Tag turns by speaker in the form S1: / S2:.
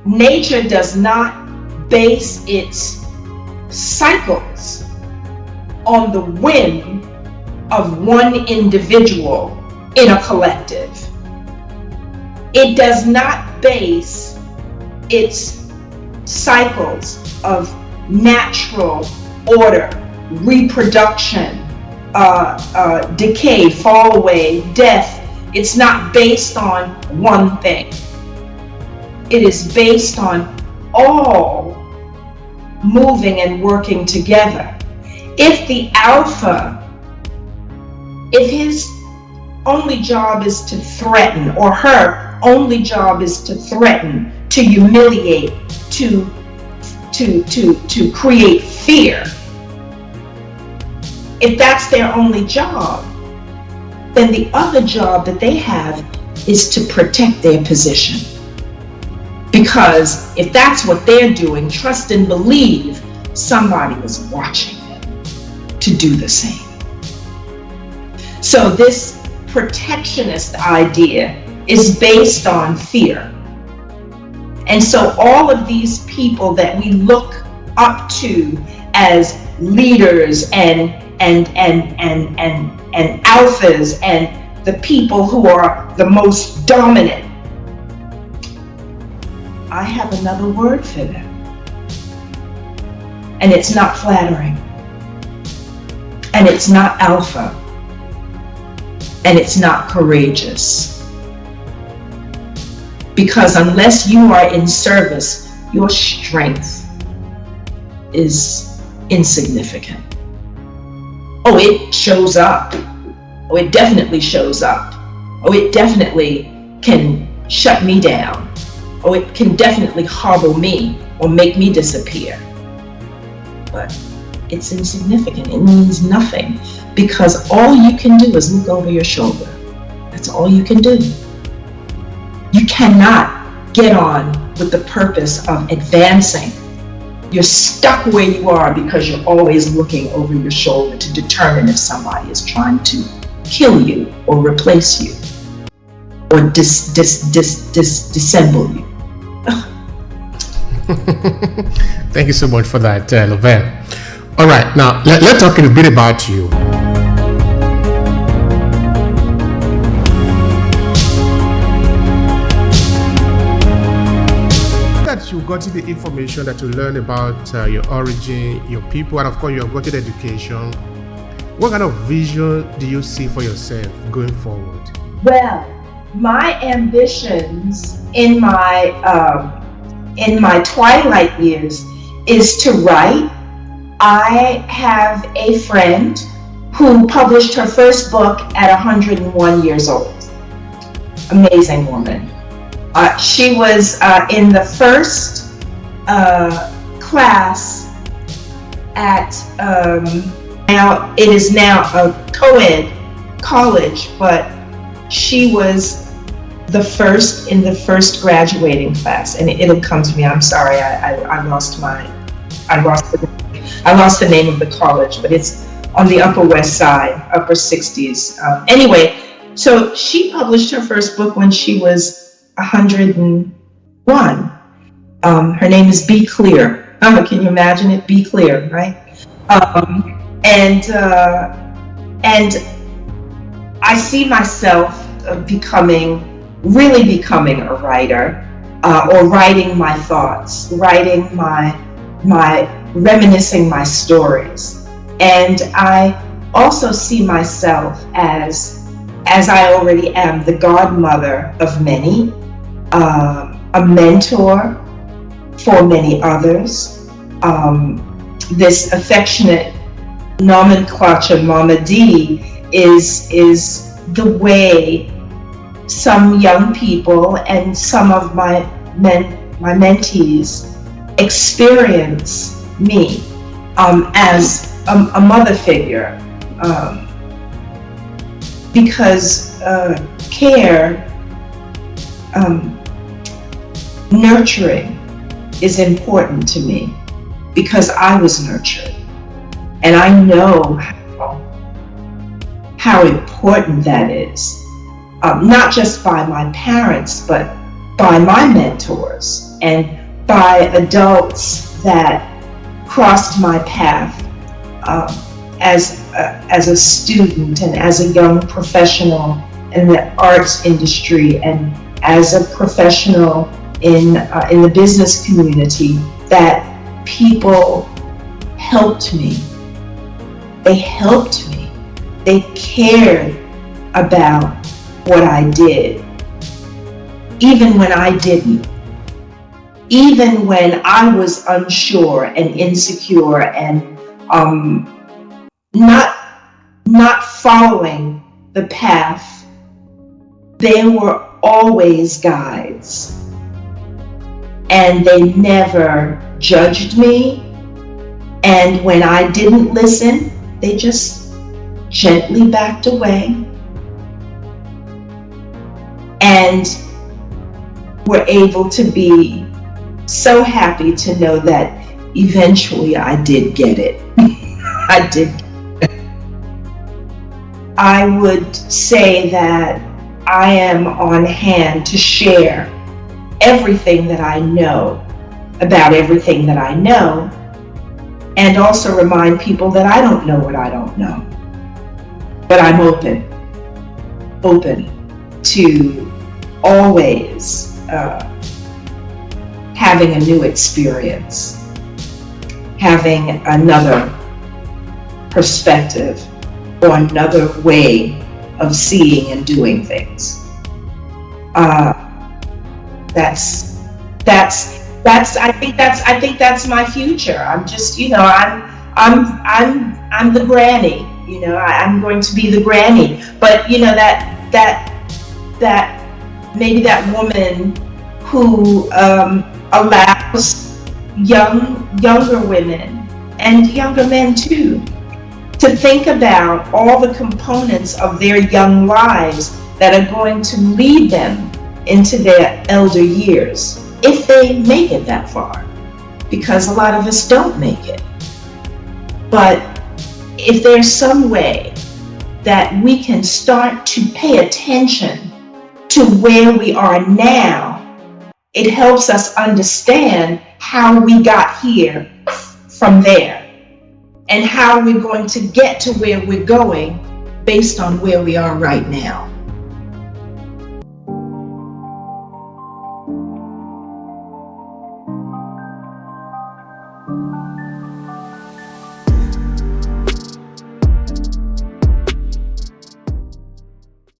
S1: nature does not base its cycles on the whim of one individual in a collective. It does not base its cycles of natural order, reproduction, decay, fall away, death. It's not based on one thing. It is based on all moving and working together. If the alpha, if his only job is to threaten, or her only job is to threaten, to humiliate, to create fear, if that's their only job, then the other job that they have is to protect their position. Because if that's what they're doing, trust and believe somebody is watching them to do the same. So this protectionist idea is based on fear. And so all of these people that we look up to as leaders and alphas and the people who are the most dominant, I have another word for them. And it's not flattering. And it's not alpha. And it's not courageous. Because unless you are in service, your strength is insignificant. Oh, it shows up. Oh, it definitely shows up. Oh, it definitely can shut me down. Oh, it can definitely hobble me or make me disappear. But it's insignificant. It means nothing, because all you can do is look over your shoulder. That's all you can do. You cannot get on with the purpose of advancing. You're stuck where you are because you're always looking over your shoulder to determine if somebody is trying to kill you or replace you or disassemble you.
S2: Thank you so much for that, Lovell. All right, now let's talk a bit about you. That you got the information that you learn about your origin, your people, and of course you have got the education. What kind of vision do you see for yourself going forward?
S1: Well, my ambitions in my twilight years is to write. I have a friend who published her first book at 101 years old. Amazing woman. She was in the first class at, now it is now a co-ed college, but she was the first in the first graduating class, and it'll come to me. I'm sorry, I lost the name of the college, but it's on the Upper West Side, upper 60s. Anyway, so she published her first book when she was 101. Her name is Be Clear. Can you imagine it? Be Clear, right? And I see myself really becoming a writer, or writing my thoughts, writing reminiscing my stories. And I also see myself as I already am, the godmother of many, a mentor for many others. This affectionate nomenclature, Mama D, is the way some young people and some of my mentees experience me as a mother figure, because care, nurturing is important to me, because I was nurtured, and I know how important that is, not just by my parents, but by my mentors and by adults that crossed my path as a student and as a young professional in the arts industry and as a professional in the business community, that people helped me. They helped me. They cared about what I did, even when I didn't. Even when I was unsure and insecure and not following the path, there were always guides. And they never judged me. And when I didn't listen, they just gently backed away and were able to be so happy to know that eventually I did get it. I did. I would say that I am on hand to share everything that I know about everything that I know, and also remind people that I don't know what I don't know. But I'm open to always having a new experience, having another perspective or another way of seeing and doing things. I think that's my future. I'm just, I'm the granny. I'm going to be the granny. But that maybe that woman who allows younger women and younger men too to think about all the components of their young lives that are going to lead them into their elder years, if they make it that far, because a lot of us don't make it. But if there's some way that we can start to pay attention to where we are now, it helps us understand how we got here from there and how we're going to get to where we're going based on where we are right now.